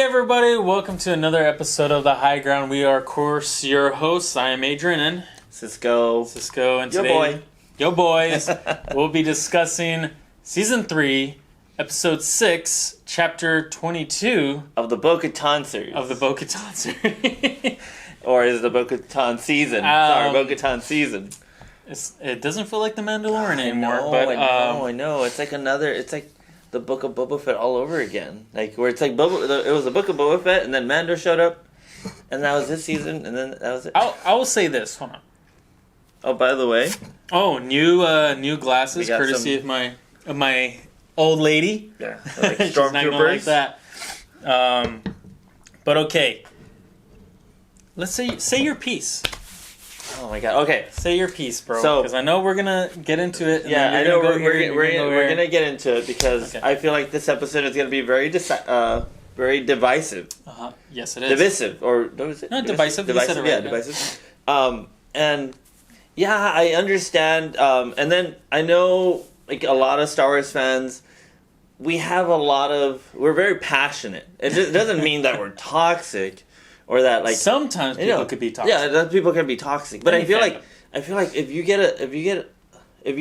everybody, welcome to another episode of The Highground. We are, of course, your hosts. I am Adrian and Cisco, and today, yo boys, we'll be discussing Season 3, Episode 6, Chapter 22 of the Bo-Katan series. Or is it the Bo-Katan season? Sorry, Bo-Katan season. It doesn't feel like The Mandalorian anymore. I know. It's like the Book of Boba Fett all over again. Like, where it's like, it was the Book of Boba Fett, and then Mando showed up, and that was this season, and then that was it. I will say this. Hold on. Oh, by the way. Oh, new glasses, courtesy of my old lady. Yeah, like She's not gonna like that. But okay. Let's say your piece. Oh my god. Okay, say your piece, bro. So, because I know we're gonna get into it. Yeah, I know we're gonna get into it because I feel like this episode is gonna be very divisive. Yes, it is. Divisive, or what was it? No, divisive. Divisive. Right, divisive. And yeah, I understand. And then I know, like, a lot of Star Wars fans. We're very passionate. It doesn't mean that we're toxic. Or that, like, sometimes people could be toxic. Yeah, people can be toxic. But I feel like if you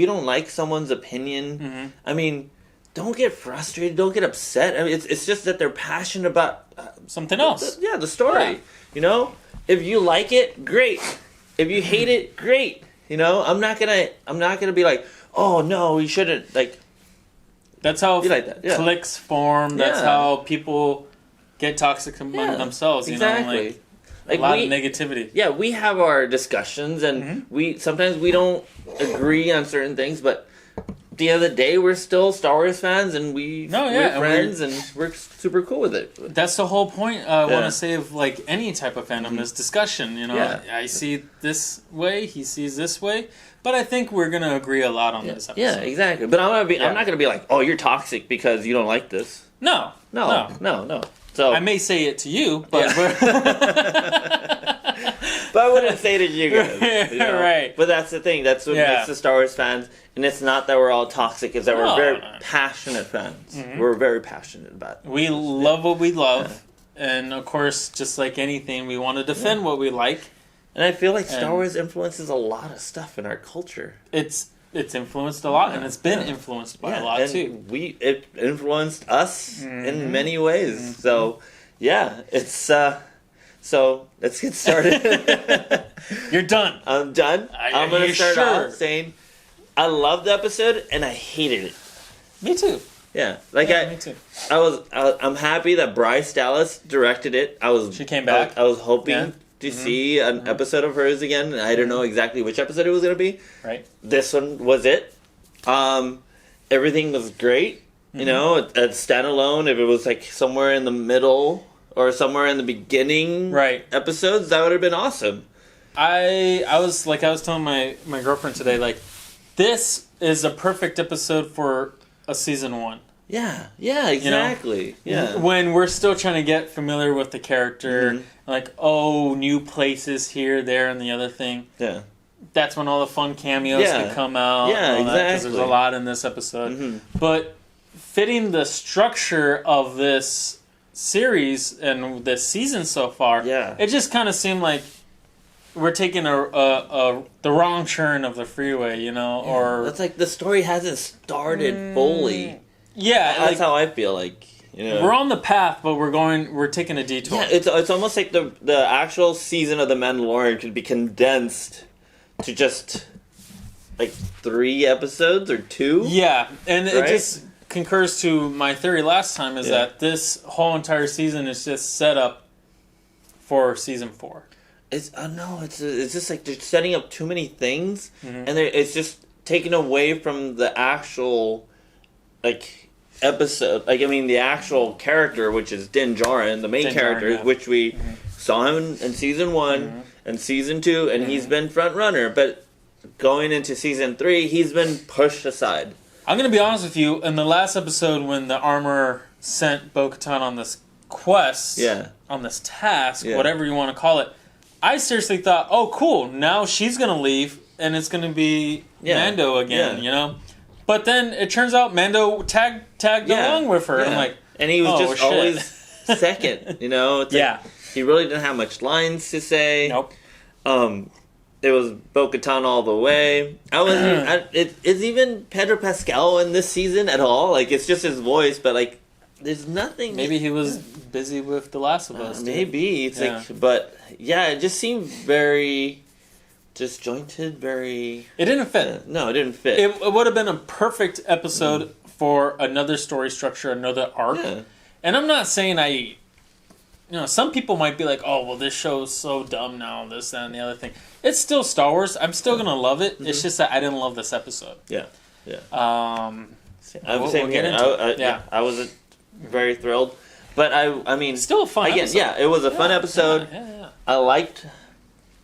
don't like someone's opinion, I mean, don't get frustrated, don't get upset. I mean, it's just that they're passionate about something else. The story. Yeah. You know, if you like it, great. If you hate it, great. You know, I'm not gonna be like, oh no, we shouldn't. Like, that's how like that. Yeah. cliques form. That's how people get toxic among themselves, you know, like a lot of negativity. Yeah, we have our discussions, and sometimes we don't agree on certain things, but at the end of the day, we're still Star Wars fans, and we're friends, and we're super cool with it. That's the whole point I want to say of, like, any type of fandom is discussion, you know. I see this way, he sees this way, but I think we're going to agree a lot on this episode. Yeah, exactly. But I'm not going to be like, oh, you're toxic because you don't like this. No. So, I may say it to you, but but I wouldn't say it to you guys. You know? Right. But that's the thing. That's what makes the Star Wars fans. And it's not that we're all toxic. It's that we're very passionate fans. We're very passionate about it. We love what we love. And, of course, just like anything, we want to defend what we like. And I feel like Star Wars influences a lot of stuff in our culture. It's influenced a lot, and it's been influenced by a lot, and too. It influenced us in many ways. So, yeah, it's... So, let's get started. You're done. I'm done. I'm going to start off saying, I loved the episode, and I hated it. Me too. Yeah. Me too. I'm happy that Bryce Dallas directed it. She came back. I was hoping... to see an episode of hers again. I don't know exactly which episode it was going to be. Right. This one was it. Everything was great. You know, at standalone, if it was like somewhere in the middle or somewhere in the beginning episodes, that would have been awesome. I was telling my girlfriend today, like, this is a perfect episode for a season 1. Yeah, exactly. You know? When we're still trying to get familiar with the character, like, new places here, there, and the other thing. Yeah. That's when all the fun cameos could come out. Yeah, exactly. Because there's a lot in this episode. But fitting the structure of this series and this season so far, it just kind of seemed like we're taking the wrong turn of the freeway, you know? Yeah. Or it's like the story hasn't started fully. Yeah, that's how I feel like. You know, we're on the path, but we're taking a detour. Yeah, it's almost like the actual season of The Mandalorian could be condensed to just like 3 episodes or 2. Yeah, and it just concurs to my theory last time is that this whole entire season is just set up for season 4. It's just like they're setting up too many things, and it's just taken away from the actual episode. Like, I mean, the actual character, which is Din Djarin, the main character, which we saw him in season 1 and season 2, and he's been front runner. But going into season 3, he's been pushed aside. I'm gonna be honest with you. In the last episode, when the armor sent Bo-Katan on this quest, on this task, whatever you want to call it, I seriously thought, oh, cool, now she's going to leave, and it's going to be Mando again, you know? But then it turns out Mando tagged along with her. Yeah. And I'm like, and he was just always second. You know, it's like, he really didn't have much lines to say. Nope. It was Bo-Katan all the way. Is even Pedro Pascal in this season at all? Like, it's just his voice, but like, there's nothing. Maybe he was busy with The Last of Us. Maybe it's like, but yeah, it just seemed very disjointed. Very. It didn't fit. No, it didn't fit. It would have been a perfect episode for another story structure, another arc. Yeah. And I'm not saying some people might be like, oh, well, this show's so dumb now, this, that, and the other thing. It's still Star Wars. I'm still going to love it. It's just that I didn't love this episode. Yeah. I'm saying I wasn't very thrilled. But I mean... Still a fun episode. Yeah, it was a fun episode. Yeah. I liked...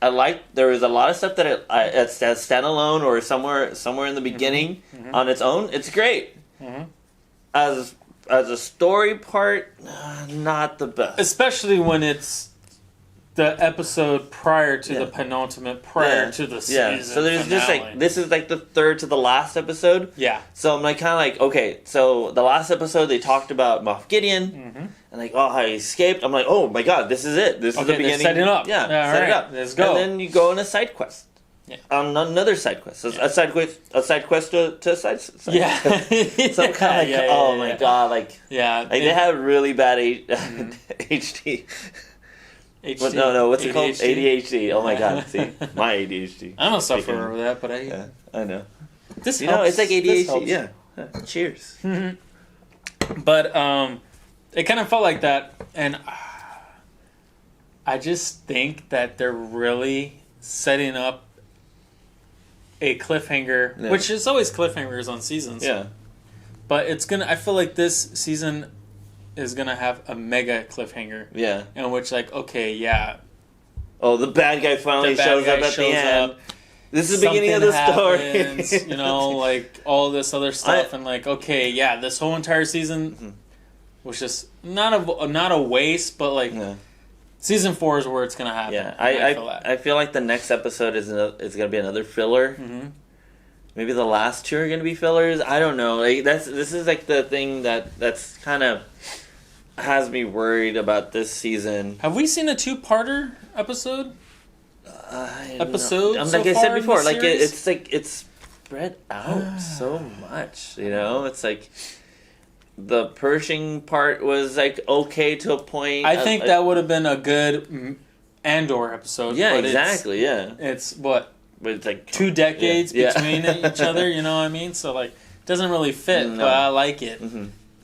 There was a lot of stuff that as standalone or somewhere in the beginning on its own. It's great. As a story part, not the best. Especially when it's the episode prior to the penultimate, to the season. So there's finale. Just like, this is like the third to the last episode. Yeah. So I'm like kind of like, okay, so the last episode they talked about Moff Gideon and like, how he escaped. I'm like, oh my god, this is it. This is the beginning. Setting up. Yeah, set it up. Let's go. And then you go on a side quest. Yeah. On another side quest. A side quest to a side. Yeah. So I'm kind of like, oh my god, like, they have really bad HD. HD. No, what's it called? ADHD. Oh my god, see, my ADHD. I don't suffer with that, but I know. This helps. It's like ADHD. Yeah. Cheers. But it kind of felt like that, and I just think that they're really setting up a cliffhanger, which is always cliffhangers on seasons. Yeah. But I feel like this season is gonna have a mega cliffhanger. Yeah. In which, like, okay, yeah. Oh, the bad guy finally shows up at the end. This is the beginning of the story. Like all this other stuff, and like, okay, yeah, this whole entire season was just not a waste, but like season 4 is where it's gonna happen. Yeah, I feel like the next episode is gonna be another filler. Maybe the last 2 are gonna be fillers. I don't know. Like this is like the thing that's kind of has me worried about this season. Have we seen a 2-parter episode? Episode? Like I said before, like it's like it's spread out so much. It's like the Pershing part was like okay to a point. I think that would have been a good Andor episode. Yeah, but exactly. It's what? But it's like 2 decades between each other. You know what I mean? So like, it doesn't really fit. No. But I like it.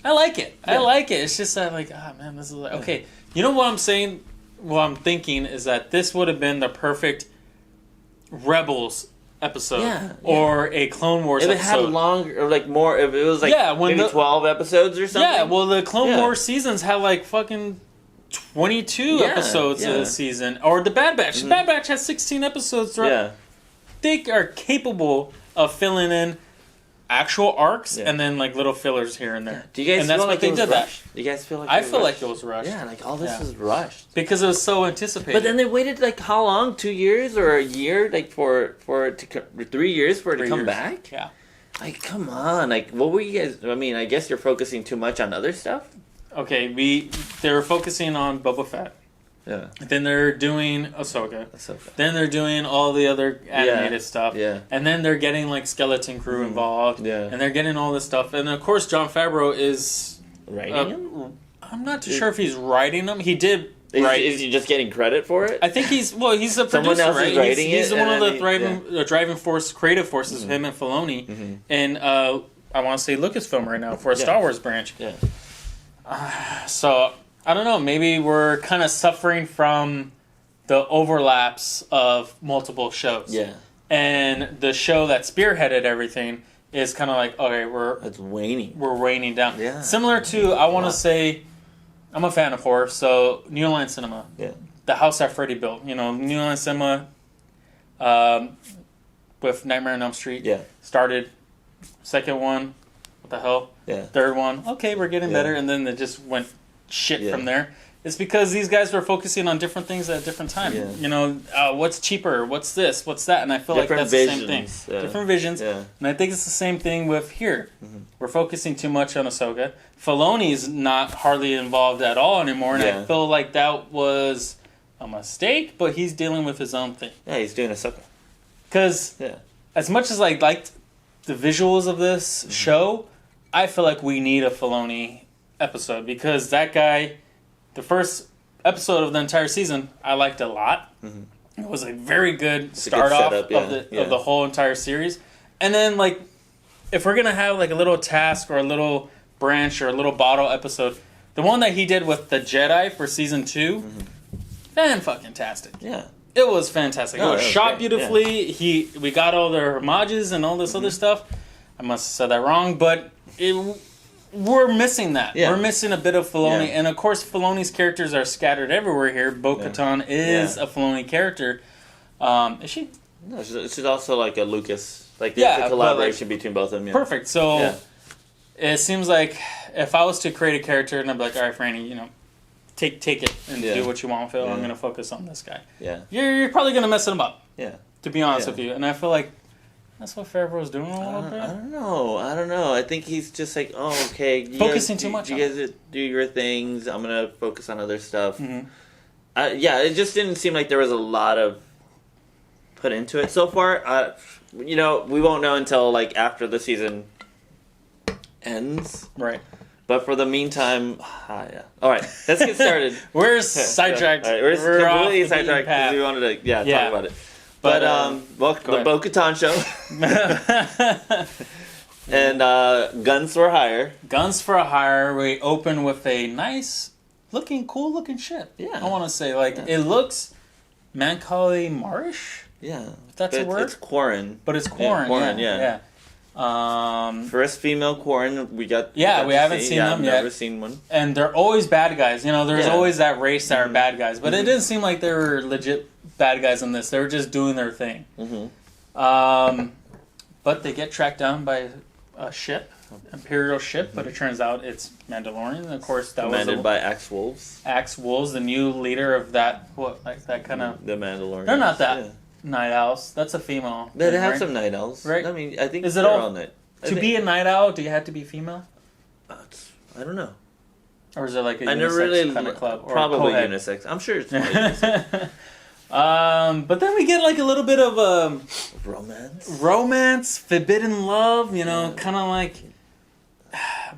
I like it. Yeah. I like it. It's just that like, man, this is like okay. You know what I'm saying? What I'm thinking is that this would have been the perfect Rebels episode or a Clone Wars episode. If it had longer, or like more, if it was like maybe 12 episodes or something. Yeah, well, the Clone Wars seasons had like fucking 22 episodes of the season. Or the Bad Batch. The Bad Batch has 16 episodes throughout. Yeah. They are capable of filling in actual arcs and then like little fillers here and there. Do you guys feel like it was rushed? Do you guys feel like I feel like it was rushed. Yeah, like all this was rushed because it was so anticipated. But then they waited like how long? 2 years or a year? Like for it to 3 years for it to come back? Yeah. Like come on! Like what were you guys? I mean, I guess you're focusing too much on other stuff. Okay, they were focusing on Boba Fett. Yeah. Then they're doing Ahsoka. Then they're doing all the other animated stuff. Yeah. And then they're getting like Skeleton Crew involved. Yeah. And they're getting all this stuff. And of course, Jon Favreau is writing them. I'm not too sure if he's writing them. He did. Is he just getting credit for it? I think he's the producer. Someone else is writing he's one of the driving force, creative forces of him and Filoni. And I want to say Lucasfilm right now for a Star Wars branch. Yeah. So I don't know. Maybe we're kind of suffering from the overlaps of multiple shows. Yeah. And the show that spearheaded everything is kind of like, okay, it's waning. We're waning down. Yeah. Similar to, I want to say, I'm a fan of horror, so New Line Cinema. Yeah. The house that Freddy built. New Line Cinema with Nightmare on Elm Street. Yeah. Started. Second one, what the hell? Yeah. Third one, okay, we're getting better. And then it just went shit from there. It's because these guys were focusing on different things at different times. Yeah. You know, what's cheaper? What's this? What's that? And I feel different like that's visions. The same thing. Yeah. Different visions. Yeah. And I think it's the same thing with here. Mm-hmm. We're focusing too much on Ahsoka. Filoni's not hardly involved at all anymore, and I feel like that was a mistake, but he's dealing with his own thing. Yeah, he's doing Ahsoka. Because as much as I liked the visuals of this show, I feel like we need a Filoni episode because that guy, the first episode of the entire season, I liked a lot. Mm-hmm. It was a very good start off of the whole entire series. And then, like, if we're going to have, like, a little task or a little branch or a little bottle episode, the one that he did with the Jedi for season 2, fan-fucking-tastic. Yeah. It was fantastic. It was shot beautifully. Yeah. We got all their homages and all this other stuff. I must have said that wrong, but we're missing that. Yeah. We're missing a bit of Filoni. Yeah. And, of course, Filoni's characters are scattered everywhere here. Bo-Katan is a Filoni character. Is she? No, she's also like a Lucas. Like the collaboration between both of them. Yeah. Perfect. So it seems like if I was to create a character and I'd be like, all right, Franny, you know, take it and do what you want with it. I'm going to focus on this guy. Yeah. You're probably going to mess him up. Yeah. To be honest with you. And I feel like that's what Favreau's doing a little bit. I don't know. I think he's just like, oh, okay. Focusing too much on it. You guys do your things. I'm going to focus on other stuff. Mm-hmm. It just didn't seem like there was a lot of put into it so far. You know, we won't know until like after the season ends. Right. But for the meantime, all right, let's get started. We're sidetracked. Right, we're completely sidetracked because we wanted to talk about it. But the Bo-Katan show. And Guns for Hire. Guns for Hire. We open with a nice cool looking ship. Yeah. I want to say, it looks melancholy Marish. Yeah. If that's a word. It's Quarren. But it's Quarren. Quarren, yeah. First female Quarren we got. Yeah, we haven't seen them yet. Never seen one. And they're always bad guys. You know, there's always that race that are bad guys. But it didn't seem like they were legit bad guys in this. They were just doing their thing. Mm-hmm. But they get tracked down by a ship, Imperial ship. But it turns out it's Mandalorian. And of course, that commanded by Axe Wolves. Axe Wolves, the new leader of that that kind of the Mandalorian. They're not that. Yeah. Night owls. That's a female. They have some night owls, right? I mean, I think is it all night. Be a night owl? Do you have to be female? I don't know. Or is it like a unisex kind of club? Probably unisex. I'm sure it's unisex. But then we get like a little bit of romance, forbidden love. You know, kind of like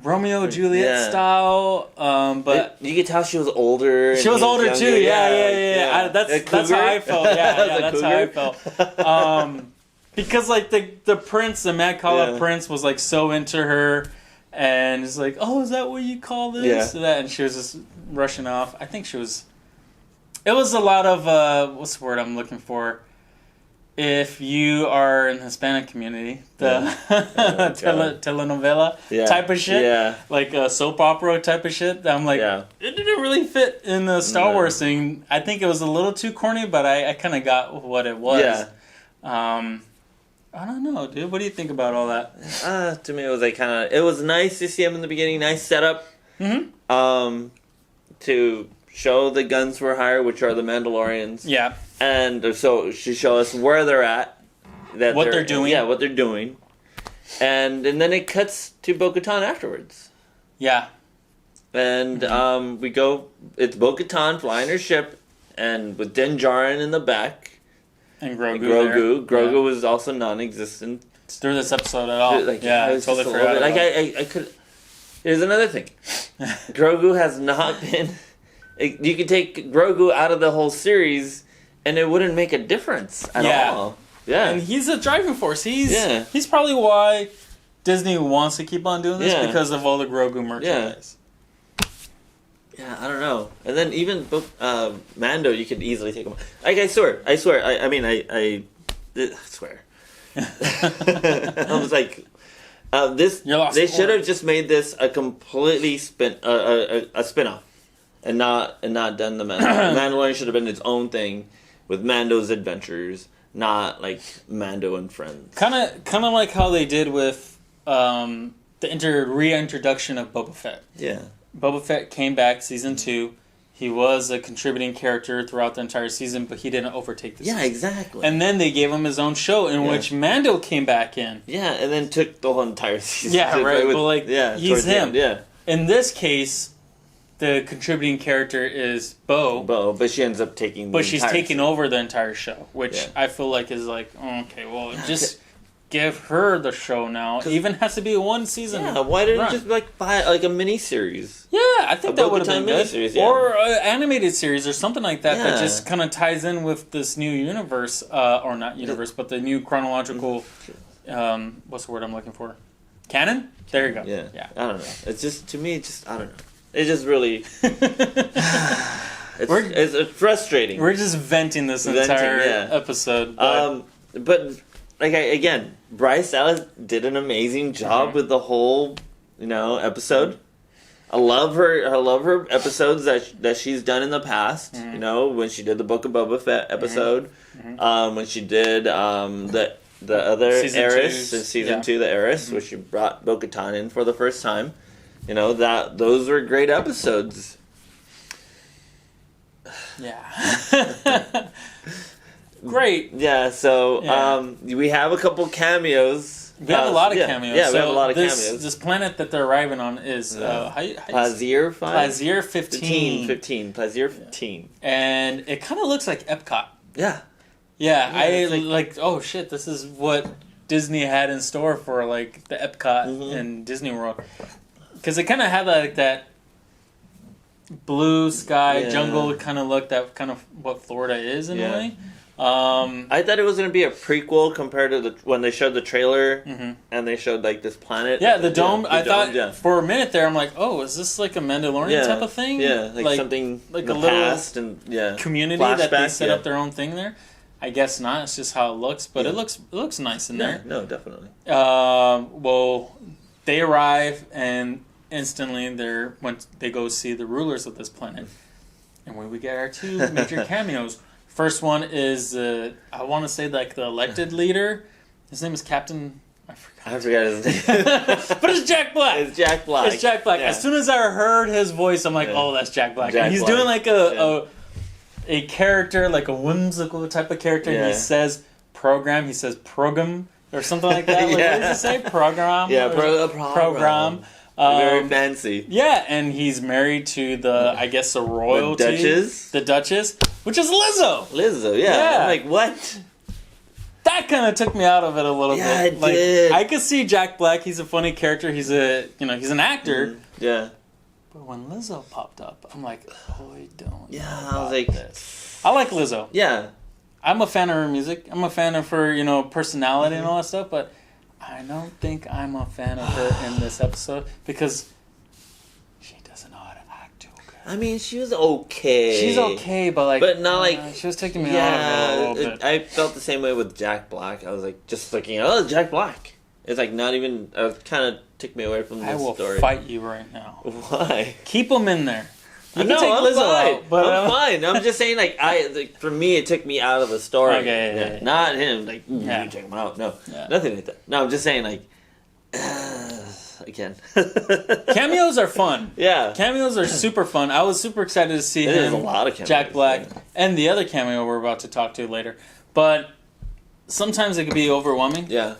Romeo and Juliet style, but you could tell she was older. She was older younger. Too. Yeah. That's how I felt. That's how I felt. Because like the prince, the Mad Kala prince, was like so into her, and it's like, oh, is that what you call this? Yeah. And she was just rushing off. I think she was. It was a lot of what's the word I'm looking for? If you are in the Hispanic community, the telenovela type of shit, like a soap opera type of shit, I'm like, it didn't really fit in the Star Wars thing. I think it was a little too corny, but I kind of got what it was. Yeah. I don't know, dude. What do you think about all that? To me, it was like it was nice to see him in the beginning, nice setup. Mm-hmm. To show the Guns for Hire, which are the Mandalorians. Yeah. And so she showed us where they're at. What they're doing. Yeah, what they're doing. And then it cuts to Bo-Katan afterwards. Yeah. And we go, it's Bo-Katan flying her ship, and with Din Djarin in the back. And Grogu. Grogu was also non-existent. Through this episode at all. I totally forgot. I could... Here's another thing. Grogu has not been... You could take Grogu out of the whole series, and it wouldn't make a difference at all. Yeah, and he's a driving force. He's probably why Disney wants to keep on doing this because of all the Grogu merchandise. Yeah, I don't know. And then even Mando, you could easily take him. I swear. I swear. I swear. I was like, they should have just made this a completely a spin-off. And not done the Mandalorian. Mandalorian should have been its own thing with Mando's adventures, not like Mando and friends. Kind of like how they did with the reintroduction of Boba Fett. Yeah. Boba Fett came back season 2. He was a contributing character throughout the entire season, but he didn't overtake the season. Yeah, exactly. And then they gave him his own show in which Mando came back in. Yeah, and then took the whole entire season. Yeah, right. But he's him. Yeah. In this case, the contributing character is Bo. But she ends up taking. But she's taking over the entire show, which I feel like is like, okay, well, just give her the show now. It even has to be a one season. Yeah, why didn't it just buy like a mini series? Yeah, I think that would have been good. Yeah. Or an animated series or something like that that just kind of ties in with this new universe, or not universe, but the new chronological. What's the word I'm looking for? Canon. There you go. Yeah. I don't know. It's just to me. I don't know. It's just really. It's frustrating. We're just venting this entire episode. But again, Bryce Dallas did an amazing job with the whole, episode. I love her episodes that she's done in the past. When she did the Book of Boba Fett episode, when she did the other season Heiress in season 2, the Heiress, where she brought Bo-Katan in for the first time. Those were great episodes. Yeah. Great. Yeah, so we have a couple cameos. We have a lot of cameos. Yeah, we have a lot of cameos. This planet that they're arriving on is Plazir 15. 15. Plazir 15. And it kind of looks like Epcot. Yeah. Yeah, I oh shit, this is what Disney had in store for like the Epcot and Disney World. Because it kind of had like that blue sky jungle kind of look, that kind of what Florida is in a way. I thought it was going to be a prequel compared to when they showed the trailer and they showed like this planet. Yeah, the dome. I thought for a minute there, I'm like, oh, is this like a Mandalorian type of thing? Yeah, like something like in a the little past and community that they set up their own thing there. I guess not. It's just how it looks, but it looks nice in there. No, definitely. Well, they arrive and instantly when they go see the rulers of this planet, and when we get our two major cameos. First one is I want to say like the elected leader. His name is Captain. I forgot his name. But it's Jack Black. It's Jack Black. It's Jack Black. Yeah. As soon as I heard his voice, I'm like, oh, that's Jack Black. And he's doing like a character, like a whimsical type of character. And he says program. He says program or something like that. Like, what does he say? Program. Yeah, program. Very fancy. Yeah, and he's married to the royalty. The Duchess. Which is Lizzo. Yeah. I'm like, what? That kind of took me out of it a little bit. Yeah, it did. I could see Jack Black. He's a funny character. He's he's an actor. Yeah. But when Lizzo popped up, I'm like, oh, I don't. Yeah, I was like, this. I like Lizzo. Yeah. I'm a fan of her music. I'm a fan of her, personality and all that stuff. But I don't think I'm a fan of her in this episode because she doesn't know how to act too good. I mean, she was okay. She's okay, but not like she was taking me out of it a little bit. I felt the same way with Jack Black. I was like, just looking, Jack Black. It's like not even. Kind of took me away from the story. I will fight you right now. Why? Keep them in there. You can take Lizzo fine. out, but I'm fine. I'm just saying, for me, it took me out of the story. Okay, yeah. Not him. Like, you take him out. No, nothing like that. No, I'm just saying, again. Cameos are fun. Yeah. Cameos are super fun. I was super excited to see him, a lot of cameos, Jack Black, and the other cameo we're about to talk to later. But sometimes it can be overwhelming. Yeah.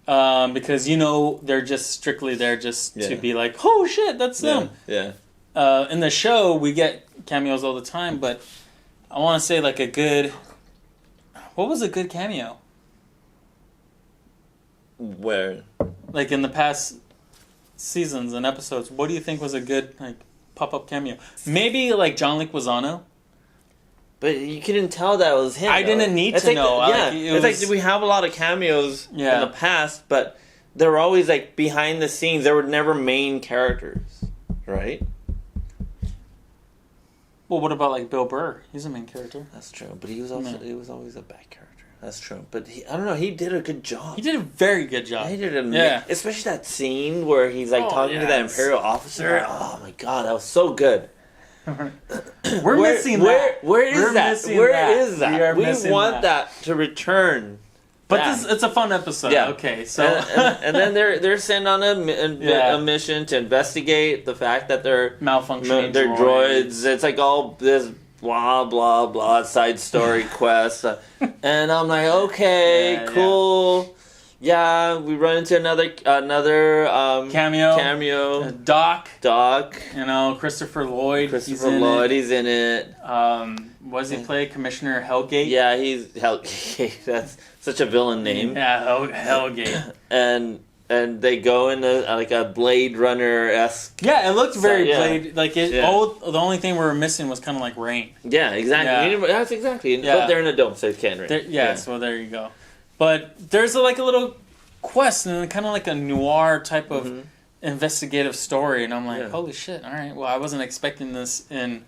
Because, they're just strictly there just to be like, oh, shit, that's them. Yeah. In the show, we get cameos all the time, but I want to say like a good... What was a good cameo? Where? Like in the past seasons and episodes, what do you think was a good pop-up cameo? Maybe like John Leguizamo. But you couldn't tell that was him. I didn't need to know. It's like we have a lot of cameos in the past, but they were always like behind the scenes. They were never main characters, right? Well, what about like Bill Burr? He's a main character. That's true, but he was always a bad character. That's true, but I don't know. He did a good job. He did a very good job. He did especially that scene where he's like talking to that Imperial officer. Oh my god, that was so good. We're missing that. Where is that? We want that to return. But it's a fun episode. Yeah. Okay, so and then they're sent on a mission to investigate the fact that they're malfunctioning. They're droids. It's like all this blah blah blah side story quest, and I'm like, okay, cool. Yeah, we run into another cameo. Doc. You know, Christopher Lloyd. He's in it. What does he play? Commissioner Hellgate? Yeah, he's Hellgate. That's such a villain name. Yeah, Hellgate. and they go in like a Blade Runner-esque. Yeah, it looked very Blade. Like the only thing we were missing was kind of like rain. Yeah, exactly. Yeah. That's exactly. Yeah. But they're in a dome, so it can't rain. So there you go. But there's like a little quest and kind of like a noir type of investigative story, and I'm like, holy shit! All right, well, I wasn't expecting this in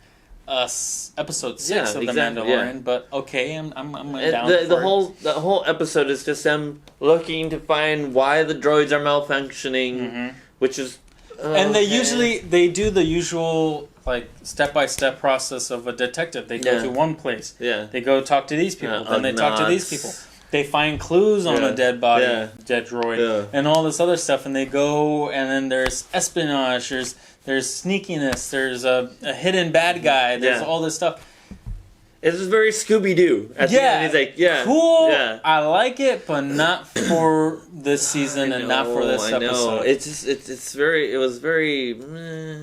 episode 6 of The Mandalorian, but okay, I'm down. The whole episode is just them looking to find why the droids are malfunctioning, which is and they do the usual like step-by-step process of a detective. They go to one place, they go talk to these people, then they talk to these people. They find clues on a dead body, dead droid, and all this other stuff, and they go, and then there's espionage, there's sneakiness, there's a hidden bad guy, there's all this stuff. It's very Scooby-Doo. At the end, he's like, cool, I like it, but not for this season and not for this episode. It was very...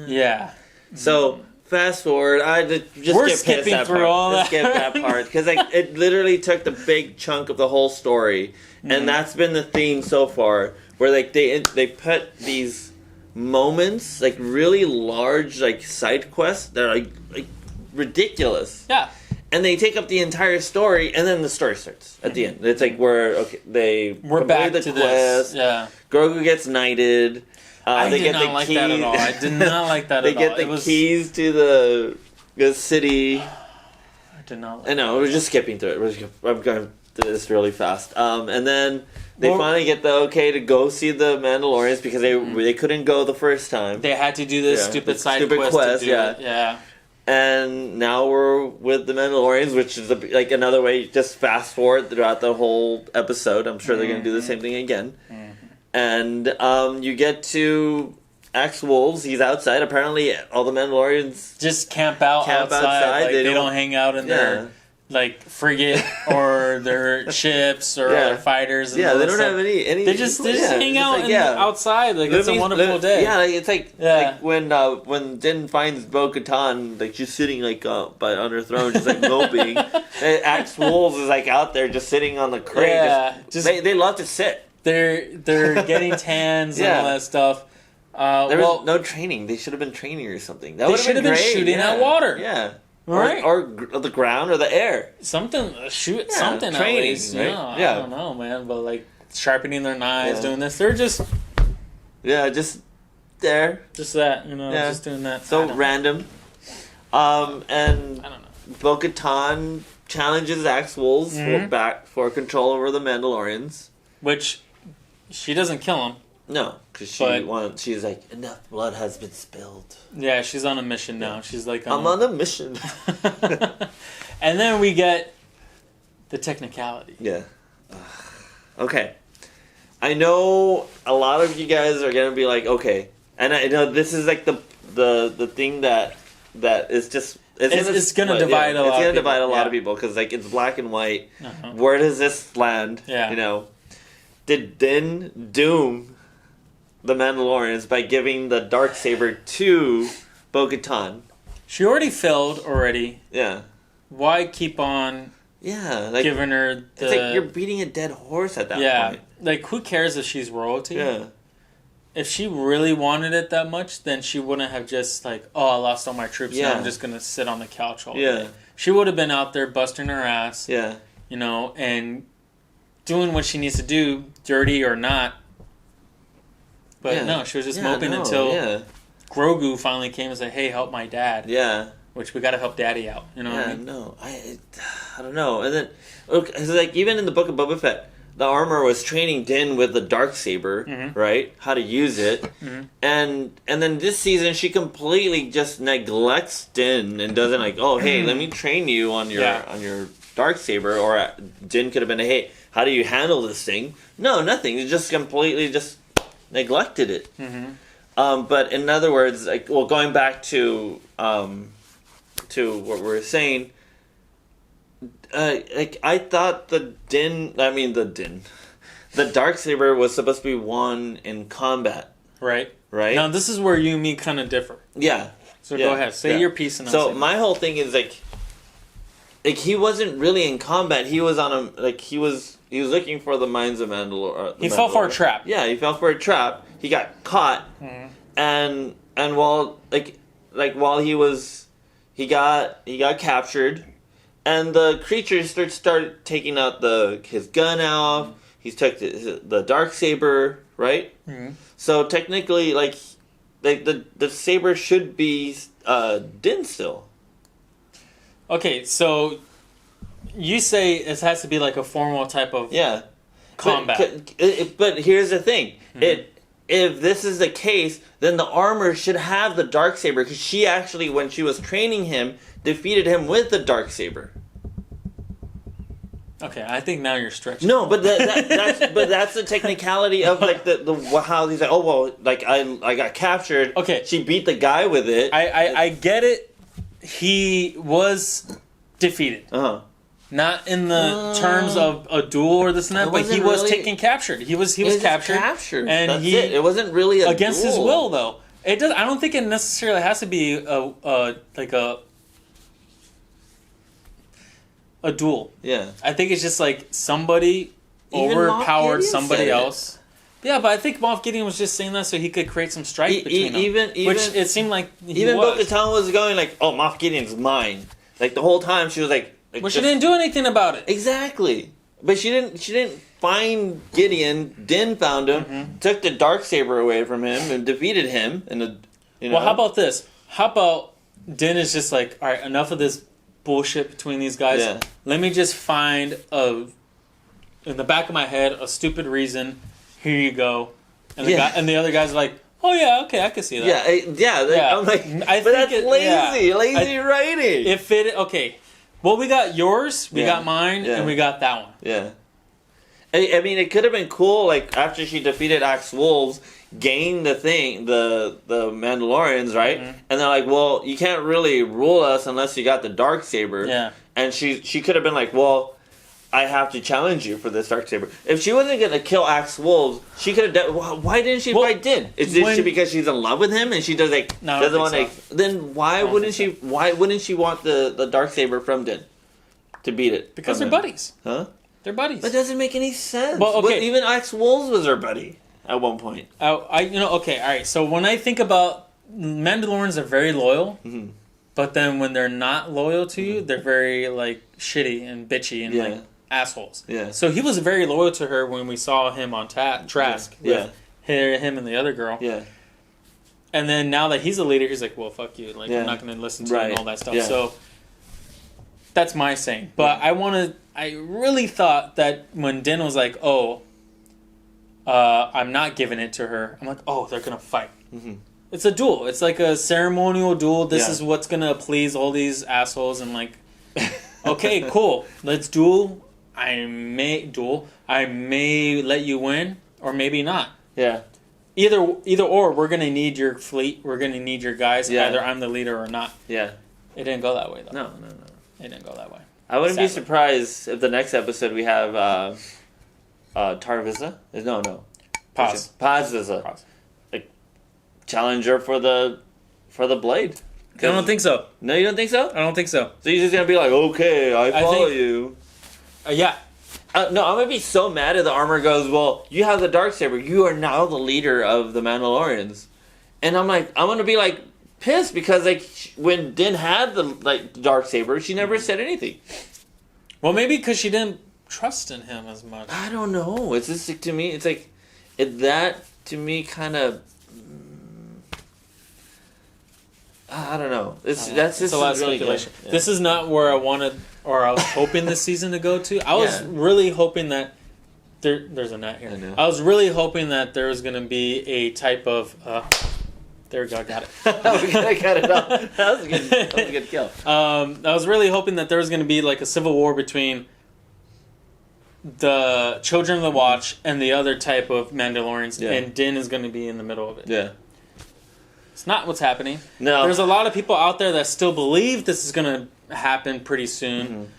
Yeah. So... Fast forward, we're skipping through all that. Skip that part because it literally took the big chunk of the whole story, and that's been the theme so far. Where like they put these moments, like really large, like side quests, they're like ridiculous. Yeah, and they take up the entire story, and then the story starts at the end. It's like we're back to this. Yeah, Grogu gets knighted. I did not like that at all. I did not like that at all. They get the keys to the city. I did not like I know, we're just skipping through it. I'm going through this really fast. And then they finally get the okay to go see the Mandalorians because they couldn't go the first time. They had to do this stupid side quest to do it. Yeah. And now we're with the Mandalorians, which is like another way, just fast forward throughout the whole episode. I'm sure they're going to do the same thing again. And you get to Axe Wolves. He's outside. Apparently, all the Mandalorians just camp outside. Like, they don't hang out in their like frigate or their ships or their fighters. And they don't have any. They just hang out outside. Like it's a wonderful day. Yeah, like, it's like when Din finds Bo-Katan, like she's sitting like on her throne, just like moping. Axe Wolves is like out there just sitting on the crate. Yeah, they love to sit. They're getting tans and all that stuff. There was no training. They should have been training or something. They should have been shooting at water. Yeah. Right. Or the ground or the air. Something. Shoot something training, at least. Right? I don't know, man. But like sharpening their knives, doing this. They're just... Yeah, just there. Just that, just doing that. So random. And I don't know. Bo-Katan challenges Axe Wolves for control over the Mandalorians. Which... She doesn't kill him. No, because she's like, enough blood has been spilled. Yeah, she's on a mission now. She's like, I'm on a mission. And then we get the technicality. Yeah. Okay. I know a lot of you guys are gonna be like, okay, and I know this is like the thing that is just it's gonna divide a lot. It's gonna divide a lot of people because like it's black and white. Where does this land? Yeah. Did Din doom the Mandalorians by giving the Darksaber to Bo-Katan? She already failed already. Yeah. Why keep on giving her the... It's like you're beating a dead horse at that point. Like, who cares if she's royalty? Yeah. If she really wanted it that much, then she wouldn't have just like, I lost all my troops, now I'm just going to sit on the couch all day. She would have been out there busting her ass. Yeah. And... doing what she needs to do, dirty or not. But no, she was just moping until Grogu finally came and said, hey, help my dad. Yeah. Which we got to help Daddy out. You know what I mean? No. I don't know. And then, it's like, even in the Book of Boba Fett, the armor was training Din with the Darksaber, right? How to use it. And then this season, she completely just neglects Din and doesn't like, hey, let me train you on your Darksaber, or Din could have been, hey, how do you handle this thing? No, nothing. He just completely just neglected it. But in other words, like, well, going back to what we were saying, like, I thought the Darksaber was supposed to be won in combat. Right. Right? Now, this is where you and me kind of differ. Yeah. So go ahead. Say your piece. And so my whole thing is, like, he wasn't really in combat. He was on a, like, he was looking for the mines of Mandalore. He fell for a trap. Yeah, he fell for a trap. He got caught. And while, while he got captured, and the creatures started taking out his gun out. He took the Darksaber, right? So technically, like the saber should be Din still. Okay, so you say it has to be like a formal type of combat. But here's the thing: if this is the case, then the armor should have the Darksaber, because she actually, when she was training him, defeated him with the Darksaber. Okay, I think now you're stretching. No, but that's the technicality of, like, the how he's like, oh well, like I got captured. Okay, she beat the guy with it. I get it. He was defeated. Not in the terms of a duel or this and that, but he was taken captured. He was captured, and that's it. It wasn't really against duel. his will, though. It does. I don't think it necessarily has to be a duel. Yeah. I think it's just like somebody overpowered somebody else. Yeah, but I think Moff Gideon was just saying that so he could create some strife between them. Which it seemed like even Bo-Katan was going like, oh, Moff Gideon's mine. Like, the whole time she was like well, she didn't do anything about it. Exactly. But she didn't find Gideon. Din found him, took the Darksaber away from him, and defeated him. Well, how about this? How about Din is just like, all right, enough of this bullshit between these guys. Yeah. Let me just find in the back of my head a stupid reason. Here you go. And the guy and the other guys are like, oh yeah, okay, I can see that. Yeah. I'm like, but that's lazy writing. Okay. Well, we got yours, we got mine, and we got that one. Yeah. I mean, it could have been cool, like, after she defeated Axe Wolves, gained the Mandalorians, right? And they're like, well, you can't really rule us unless you got the Darksaber. Yeah. And she could have been like, well, I have to challenge you for this Darksaber. If she wasn't going to kill Axe Wolves, she could have why didn't she fight Din? Is this because she's in love with him and she doesn't want to... Then why wouldn't she want the Darksaber from Din to beat it? Because they're buddies. Huh? They're buddies. That doesn't make any sense. Well, okay. Even Axe Wolves was her buddy at one point. Okay, all right. So when I think about Mandalorians, are very loyal, but then when they're not loyal to you, they're very, like, shitty and bitchy and like assholes. Yeah. So he was very loyal to her when we saw him on Trask with him and the other girl. Yeah. And then now that he's a leader, he's like, well, fuck you. Like, I'm not going to listen to you and all that stuff. Yeah. So that's my saying. But I really thought that when Din was like, oh, I'm not giving it to her, I'm like, oh, they're going to fight. It's a duel. It's like a ceremonial duel. This is what's going to please all these assholes. And like, okay, cool. Let's duel. I may let you win, or maybe not. Yeah. Either or, we're going to need your fleet. We're going to need your guys. Yeah. Either I'm the leader or not. Yeah. It didn't go that way, though. No. It didn't go that way. I wouldn't be surprised if the next episode we have Tarvisa. No. Paz Visa. Like, challenger for the blade. I don't think so. No, you don't think so? I don't think so. So you're just going to be like, okay, I follow you. Yeah. No, I'm going to be so mad if the armor goes, well, you have the Darksaber. You are now the leader of the Mandalorians. And I'm going to be like pissed because like when Din had the Darksaber, she never said anything. Well, maybe because she didn't trust in him as much. I don't know. It's just to me, it's like that to me kind of. I don't know. That's just a lot of speculation. Yeah. This is not where I wanted, or I was hoping this season to go to. I was really hoping that there's a net here. I was really hoping that there was going to be a type of There we go, I got it. I got it off. That was a good kill. I was really hoping that there was going to be like a civil war between the Children of the Watch and the other type of Mandalorians, and Din is going to be in the middle of it. Yeah. It's not what's happening. No. There's a lot of people out there that still believe this is going to happen pretty soon,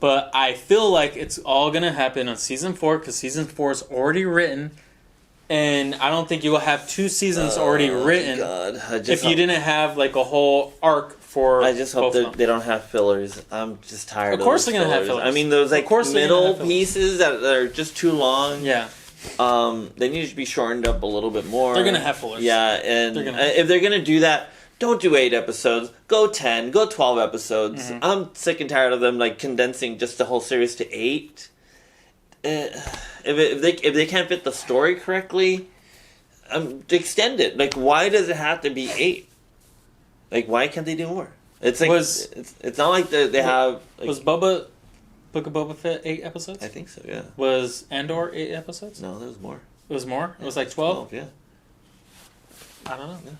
but I feel like it's all going to happen on Season 4, because Season 4 is already written. And I don't think you will have 2 seasons already written if you didn't have like a whole arc for. I just hope they don't have fillers. I'm just tired of Of course those they're going to have fillers. fillers. I mean, those like middle pieces that are just too long. Yeah. They need to be shortened up a little bit more. They're going to have fillers. Yeah, and if they're going to do that, don't do 8 episodes. Go 10. Go 12 episodes. I'm sick and tired of them like condensing just the whole series to 8. If they can't fit the story correctly, extend it. Like, why does it have to be 8? Like, why can't they do more? It's like it's not like they have. Like, was Book of Boba Fett 8 episodes? I think so. Yeah. Was Andor 8 episodes? No, there was more. It was more. Yeah, it was like 12. Yeah. I don't know. Yeah.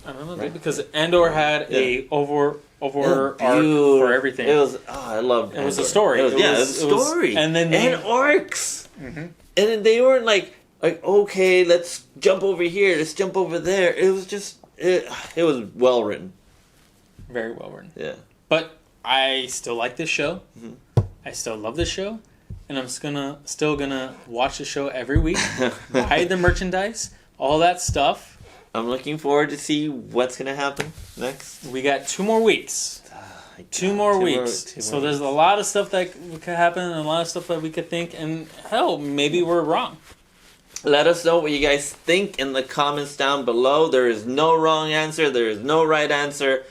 I don't know, dude, because Andor had a over arc for everything. It was. I loved. It was a story. It was a story. And then arcs. And then they weren't like okay, let's jump over here, let's jump over there. It was just it was well written. Very well written. Yeah. But I still like this show. I still love this show, and I'm still gonna watch the show every week. Buy the merchandise, all that stuff. I'm looking forward to see what's gonna happen next. We got 2 more weeks. 2 more weeks. So there's a lot of stuff that could happen, and a lot of stuff that we could think, and hell, maybe we're wrong. Let us know what you guys think in the comments down below. There is no wrong answer. There is no right answer.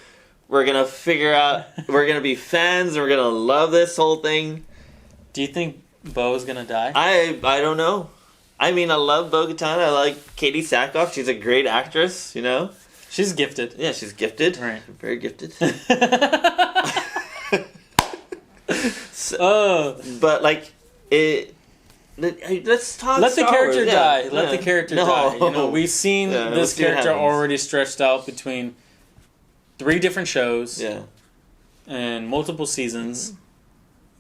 We're gonna figure out. We're gonna be fans. And we're gonna love this whole thing. Do you think Bo's gonna die? I don't know. I mean, I love Bo-Katan. I like Katie Sackhoff. She's a great actress. You know. She's gifted. Yeah, she's gifted. Right. Very gifted. But like it. Let's talk. Let the character Wars. die. Yeah. Let the character die. You know, we've seen this character already stretched out between 3 different shows. Yeah. And multiple seasons.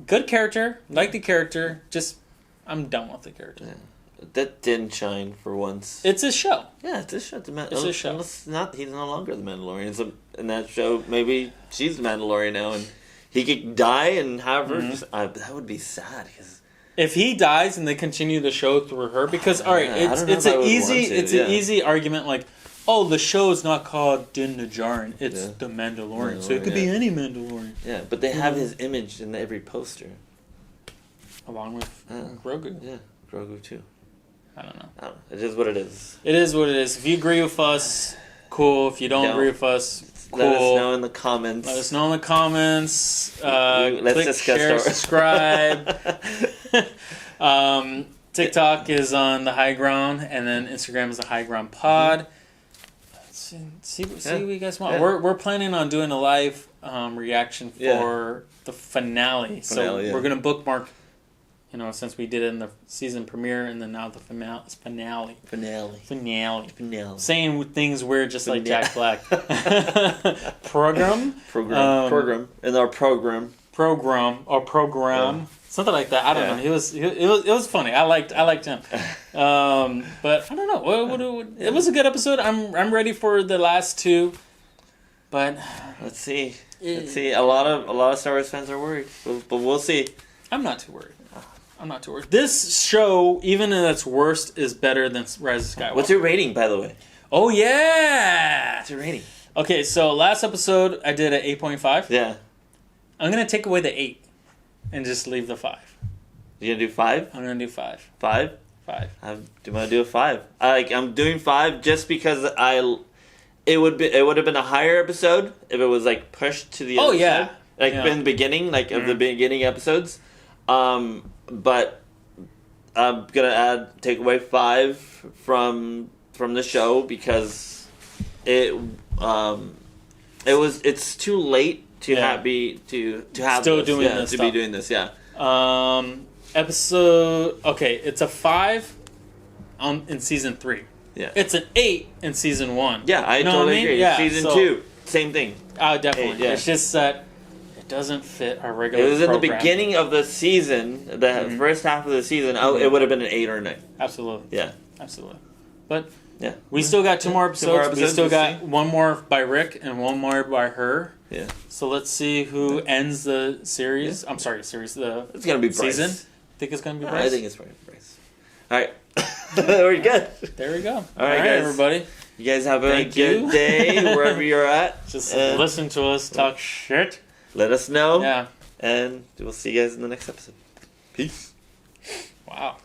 Good character. Like the character. Just, I'm done with the character. Yeah. That didn't shine for once. It's a show. Yeah, it's a show. It's a show. He's no longer the Mandalorian. So in that show, maybe she's the Mandalorian now, and he could die and have her. That would be sad because if he dies and they continue the show through her, because all right, it's an easy argument like, oh, the show is not called Din Djarin, it's the Mandalorian, so it could be any Mandalorian. Yeah, but they have his image in every poster, along with Grogu. Yeah, Grogu too. I don't know. It is what it is. It is what it is. If you agree with us, cool. If you don't agree with us, cool. Let us know in the comments. Let us know in the comments. Let's click, share, subscribe. TikTok is on the Highground, and then Instagram is the Highground Pod. See what you guys want. Yeah. We're planning on doing a live reaction for the finale. So we're gonna bookmark. You know, since we did it in the season premiere, and then now the finale. Saying things weird, just like Jack Black. Program. In our program. Something like that. I don't know. It was funny. I liked him. But I don't know. It was a good episode. I'm ready for the last 2. But let's see. A lot of Star Wars fans are worried, but we'll see. I'm not too worried. This show, even in its worst, is better than Rise of Skywalker. What's your rating, by the way? Oh, yeah! What's your rating? Okay, so last episode, I did an 8.5. Yeah. I'm going to take away the 8 and just leave the 5. You going to do 5? I'm going to do 5. 5? 5. I'm going to do a 5. I'm doing 5 just because it would have been a higher episode if it was, like, pushed to the other side. Like, in the beginning, like, of the beginning episodes. But I'm gonna take away 5 from the show because it's too late to have be doing this. Yeah. Episode. Okay, it's a 5 in season 3. Yeah. It's an 8 in season 1. Yeah, I totally agree. Yeah, season 2, same thing. Definitely. 8, It's just that it doesn't fit our regular It was program. in the beginning of the season, the first half of the season, it would have been an 8 or a 9. Absolutely. Yeah. Absolutely. But yeah, we still got 2 more episodes. We still got 1 more by Rick and 1 more by her. Yeah. So let's see who ends the series. Yeah. I'm sorry, series. It's gonna be Bryce. Season. Think it's gonna be Bryce. I think it's Bryce. All right. We're good. There we go. All right, guys. Everybody. You guys have a good day wherever you're at. Just listen to us talk shit. Let us know. Yeah. And we'll see you guys in the next episode. Peace. Wow.